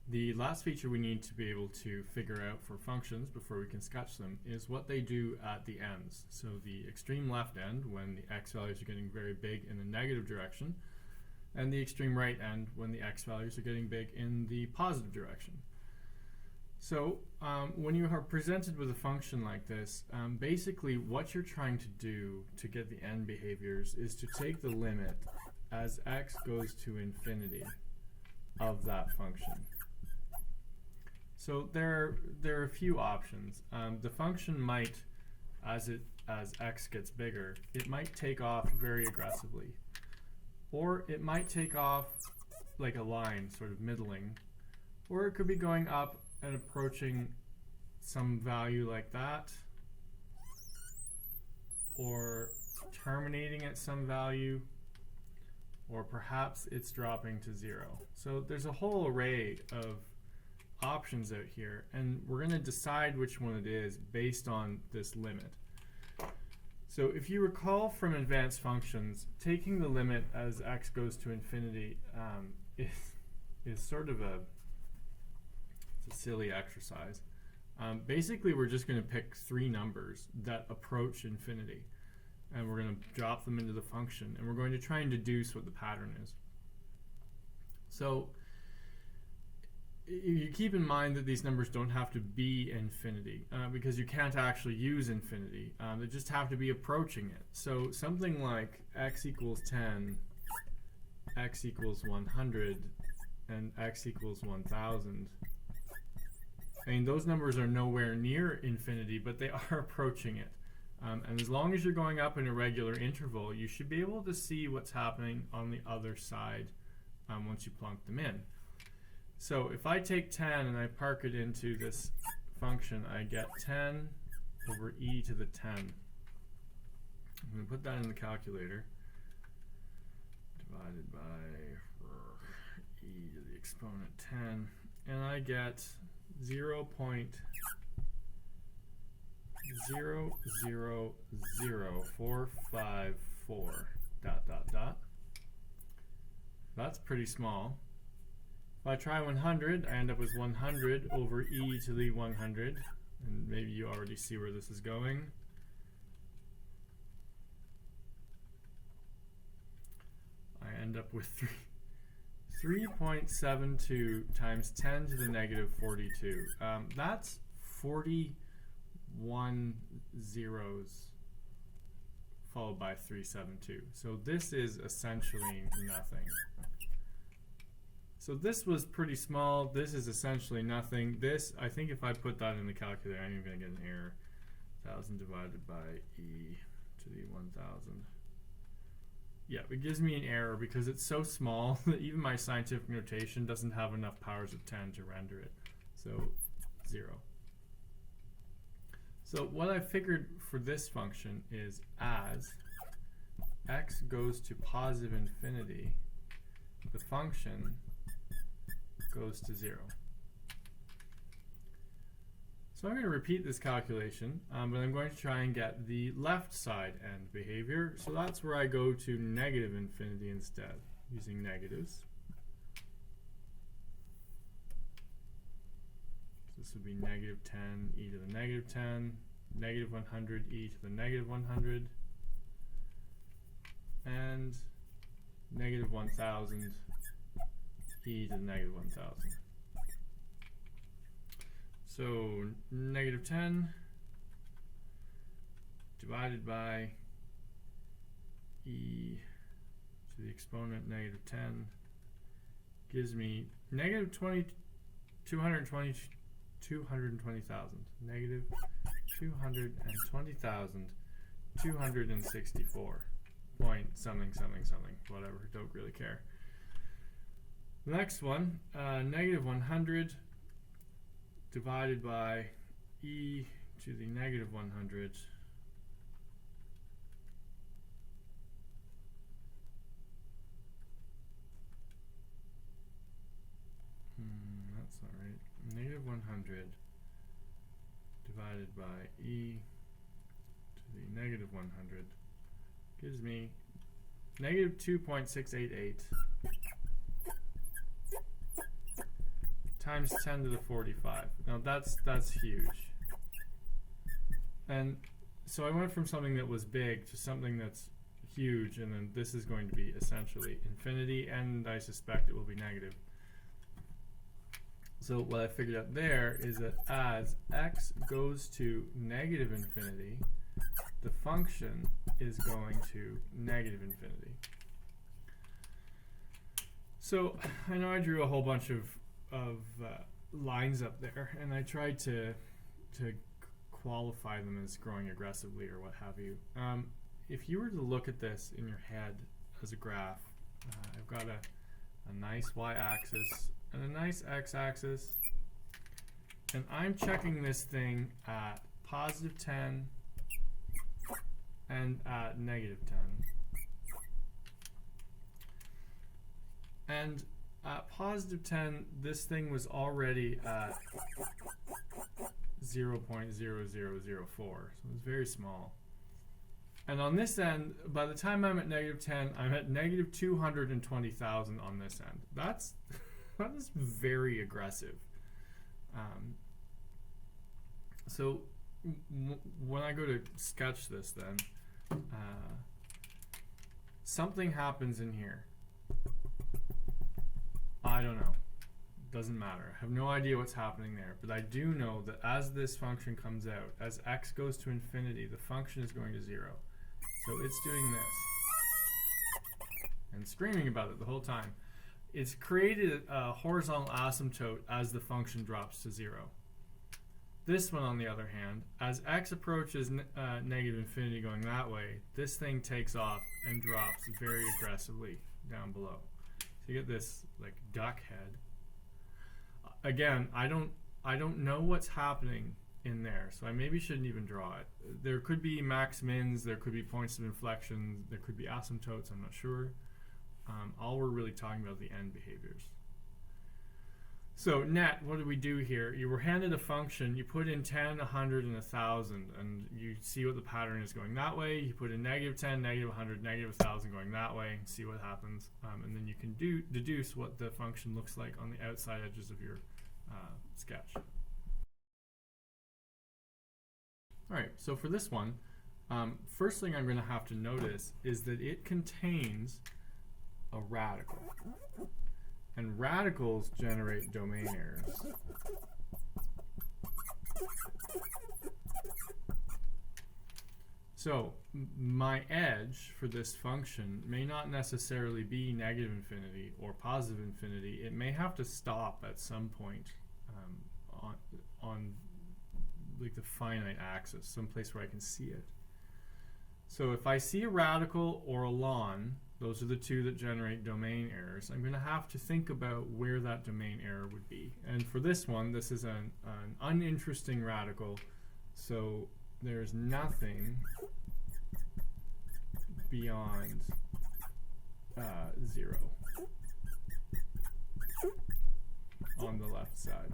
The last feature we need to be able to figure out for functions before we can sketch them is what they do at the ends. So the extreme left end, when the x values are getting very big in the negative direction, and the extreme right end when the x values are getting big in the positive direction. So when you are presented with a function like this, basically what you're trying to do to get the end behaviors is to take the limit as x goes to infinity of that function. So there are a few options. The function might, as x gets bigger, it might take off very aggressively. Or it might take off like a line, sort of middling. Or it could be going up and approaching some value like that. Or terminating at some value. Or perhaps it's dropping to 0. So there's a whole array of options out here, and we're going to decide which one it is based on this limit. So if you recall from advanced functions, taking the limit as x goes to infinity is sort of a silly exercise. Basically, we're just going to pick 3 numbers that approach infinity, and we're going to drop them into the function, and we're going to try and deduce what the pattern is. So you keep in mind that these numbers don't have to be infinity, because you can't actually use infinity. They just have to be approaching it. So something like x equals 10, x equals 100, and x equals 1000. I mean, those numbers are nowhere near infinity, but they are approaching it. And as long as you're going up in a regular interval, you should be able to see what's happening on the other side once you plunk them in. So if I take 10 and I park it into this function, I get 10 over e to the 10. I'm going to put that in the calculator. Divided by e to the exponent 10. And I get 0.000454 ... That's pretty small. If I try 100, I end up with 100 over e to the 100. And maybe you already see where this is going. I end up with 3.72 times 10 to the negative 42. That's 41 zeros followed by 372. So this is essentially nothing. So this was pretty small. This is essentially nothing. This, I think if I put that in the calculator, I'm even going to get an error. 1000 divided by e to the 1000. Yeah, it gives me an error because it's so small that even my scientific notation doesn't have enough powers of 10 to render it. So 0. So what I figured for this function is as x goes to positive infinity, the function goes to 0. So I'm going to repeat this calculation, but I'm going to try and get the left side end behavior. So that's where I go to negative infinity instead, using negatives. So this would be negative 10 e to the negative 10, negative 100 e to the negative 100, and negative 1000 e to the negative 1000. So negative 10 divided by e to the exponent negative 10 gives me negative 220,000. Negative 220,264 point something, whatever, don't really care. The next one, negative 100 divided by e to the negative 100 that's not right. Negative 100 divided by e to the negative 100 gives me negative 2.688 times 10 to the 45. Now that's huge. And so I went from something that was big to something that's huge, and then this is going to be essentially infinity, and I suspect it will be negative. So what I figured out there is that as x goes to negative infinity, the function is going to negative infinity. So I know I drew a whole bunch of lines up there, and I tried to qualify them as growing aggressively or what have you. If you were to look at this in your head as a graph, I've got a nice y-axis and a nice x-axis, and I'm checking this thing at positive 10 and at negative 10. And at positive 10, this thing was already at 0.0004, so it was very small. And on this end, by the time I'm at negative 10, I'm at negative 220,000 on this end. That is very aggressive. So when I go to sketch this, then something happens in here. I don't know. Doesn't matter. I have no idea what's happening there, but I do know that as this function comes out, as x goes to infinity, the function is going to 0. So it's doing this and screaming about it the whole time. It's created a horizontal asymptote as the function drops to 0. This one, on the other hand, as x approaches negative infinity going that way, this thing takes off and drops very aggressively down below. So you get this like duck head. Again, I don't know what's happening in there, so I maybe shouldn't even draw it. There could be max mins, there could be points of inflection, there could be asymptotes, I'm not sure. All we're really talking about is the end behaviors. So net, what do we do here? You were handed a function, you put in 10, 100, and 1,000, and you see what the pattern is going that way. You put in negative 10, negative 100, negative 1,000 going that way, and see what happens. And then you can deduce what the function looks like on the outside edges of your sketch. All right, so for this one, first thing I'm going to have to notice is that it contains a radical. And radicals generate domain errors. So my edge for this function may not necessarily be negative infinity or positive infinity. It may have to stop at some point on like the finite axis, someplace where I can see it. So if I see a radical or a ln, those are the two that generate domain errors. I'm going to have to think about where that domain error would be. And for this one, this is an uninteresting radical, so there's nothing beyond 0 on the left side.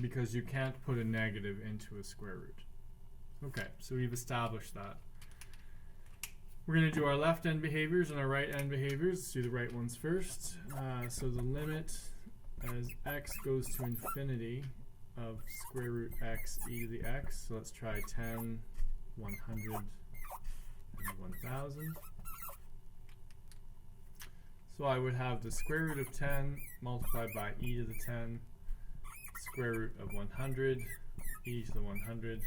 Because you can't put a negative into a square root. Okay, so we've established that. We're going to do our left end behaviors and our right end behaviors. Let's do the right ones first. So the limit as x goes to infinity of square root x e to the x. So let's try 10, 100, and 1,000. So I would have the square root of 10 multiplied by e to the 10, square root of 100, e to the 100,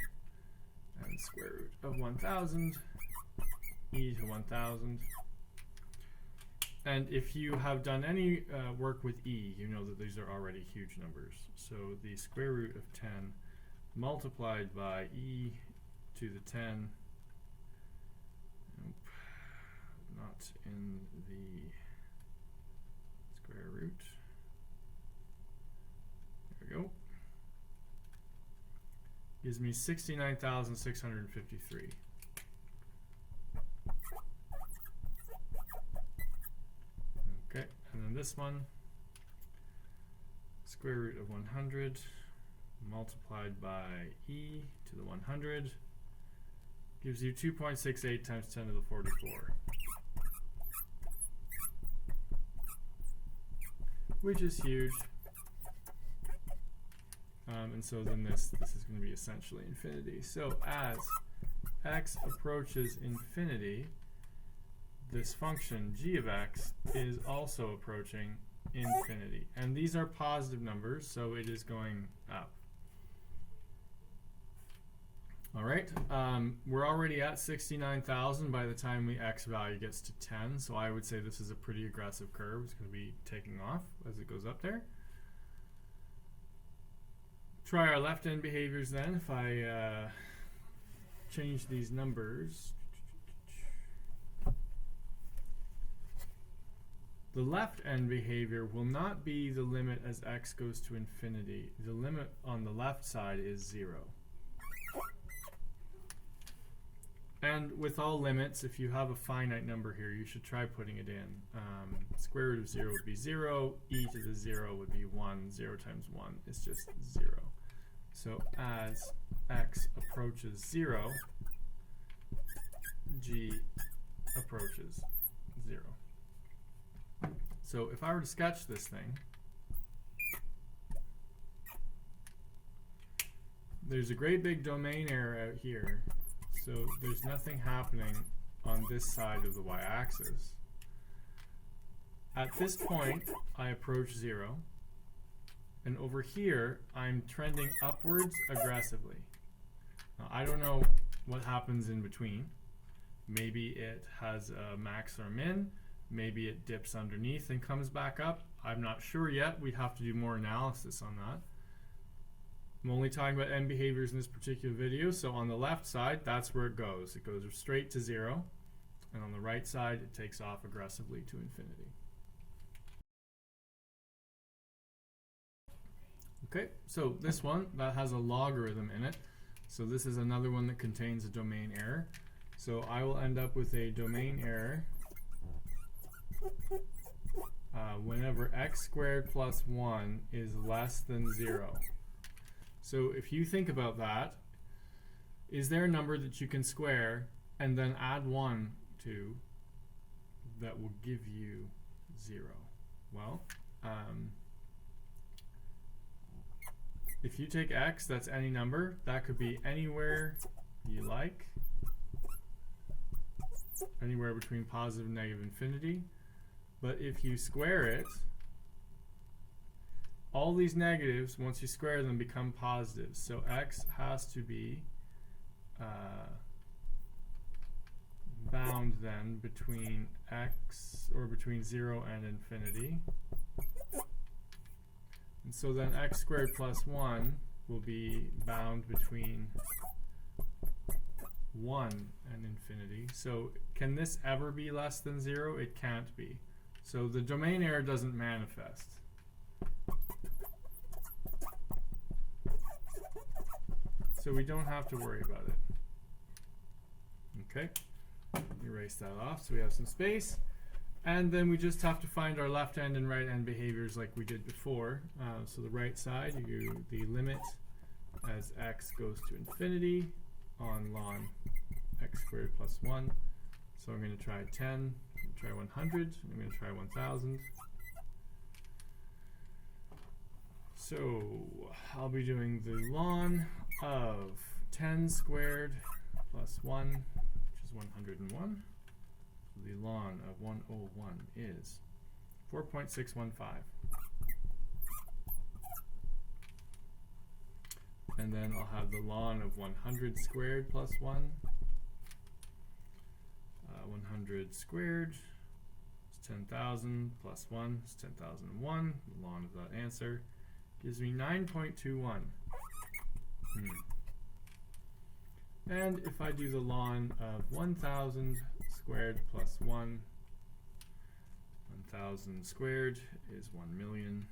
and square root of 1,000, e to 1,000. And if you have done any work with e, you know that these are already huge numbers. So the square root of 10 multiplied by e to the 10, nope, not in the square root. There we go. Gives me 69,653. Okay, and then this one, square root of 100 multiplied by e to the 100 gives you 2.68 times 10 to the 44. which is huge. And so then this is going to be essentially infinity. So as x approaches infinity, this function g of x is also approaching infinity. And these are positive numbers, so it is going up. All right, we're already at 69,000 by the time the x value gets to 10, so I would say this is a pretty aggressive curve. It's going to be taking off as it goes up there. Try our left end behaviors then. If I change these numbers, the left end behavior will not be the limit as x goes to infinity. The limit on the left side is 0. And with all limits, if you have a finite number here, you should try putting it in. Square root of 0 would be 0, e to the 0 would be 1, 0 times 1 is just 0. So as x approaches 0, g approaches 0. So if I were to sketch this thing, there's a great big domain error out here. So there's nothing happening on this side of the y-axis. At this point, I approach 0. And over here, I'm trending upwards aggressively. Now, I don't know what happens in between. Maybe it has a max or a min. Maybe it dips underneath and comes back up. I'm not sure yet. We'd have to do more analysis on that. I'm only talking about end behaviors in this particular video, so on the left side, that's where it goes. It goes straight to 0, and on the right side, it takes off aggressively to infinity. Okay, so this one, that has a logarithm in it. So this is another one that contains a domain error. So I will end up with a domain error whenever x squared plus 1 is less than 0. So if you think about that, is there a number that you can square and then add 1 to that will give you 0? Well, if you take x, that's any number. That could be anywhere you like, anywhere between positive and negative infinity. But if you square it, all these negatives, once you square them, become positives. So x has to be bound then between x, or between 0 and infinity. And so then x squared plus 1 will be bound between 1 and infinity. So can this ever be less than 0? It can't be. So the domain error doesn't manifest. So we don't have to worry about it. Okay, erase that off so we have some space. And then we just have to find our left end and right end behaviors like we did before. So the right side, you do the limit as x goes to infinity on ln x squared plus 1. So I'm going to try 10, I'm going to try 100, I'm going to try 1000. So I'll be doing the ln of 10 squared plus 1, which is 101. So the ln of 101 is 4.615. And then I'll have the ln of 100 squared plus 1. 100 squared is 10,000 plus 1 is 10,001. The ln of that answer gives me 9.21. And if I do the ln of 1,000 squared plus 1, 1,000 squared is 1,000,000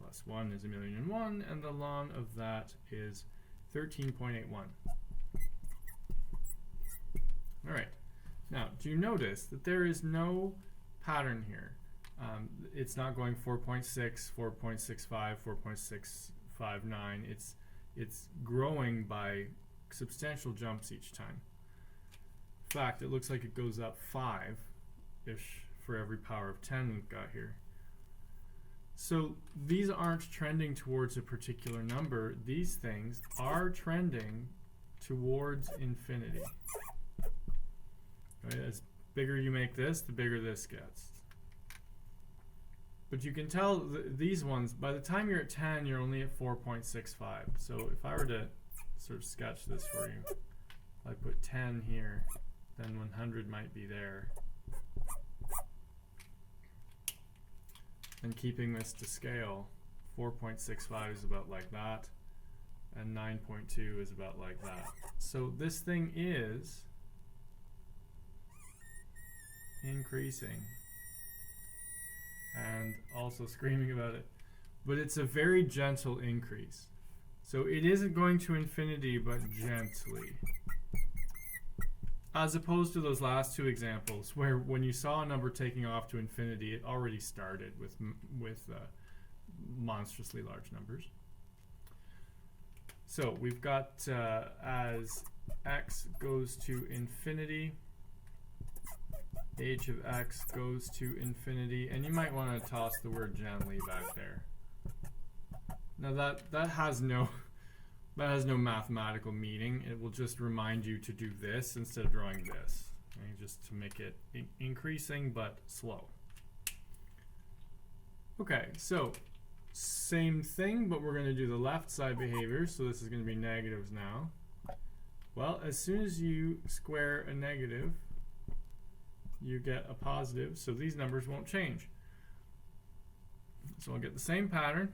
plus 1 is 1,000,001, and the ln of that is 13.81. All right. Now, do you notice that there is no pattern here? It's not going 4.6, 4.65, 4.659. It's growing by substantial jumps each time. In fact, it looks like it goes up 5-ish for every power of 10 we've got here. So these aren't trending towards a particular number. These things are trending towards infinity. Right? As bigger you make this, the bigger this gets. But you can tell these ones, by the time you're at 10, you're only at 4.65. So if I were to sort of sketch this for you, if I put 10 here, then 100 might be there. And keeping this to scale, 4.65 is about like that, and 9.2 is about like that. So this thing is increasing and also screaming about it, but it's a very gentle increase. So it isn't going to infinity, but gently. As opposed to those last two examples, where when you saw a number taking off to infinity, it already started with monstrously large numbers. So we've got as x goes to infinity, h of x goes to infinity, and you might want to toss the word gently back there. Now that has no mathematical meaning. It will just remind you to do this instead of drawing this, okay? Just to make it increasing but slow. Okay, so same thing, but we're going to do the left side behavior. So this is going to be negatives now. Well, as soon as you square a negative, you get a positive, so these numbers won't change. So I'll get the same pattern,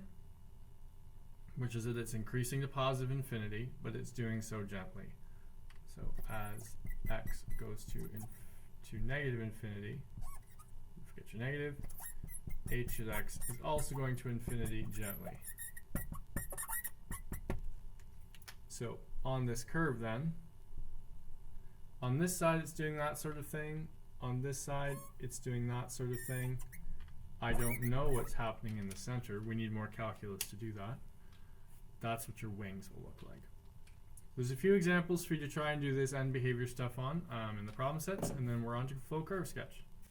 which is that it's increasing to positive infinity, but it's doing so gently. So as x goes to negative infinity, forget your negative, h of x is also going to infinity gently. So on this curve then, on this side it's doing that sort of thing, on this side it's doing that sort of thing. I don't know what's happening in the center. We need more calculus to do that. That's what your wings will look like. There's a few examples for you to try and do this end behavior stuff on in the problem sets, and then we're on to flow curve sketch.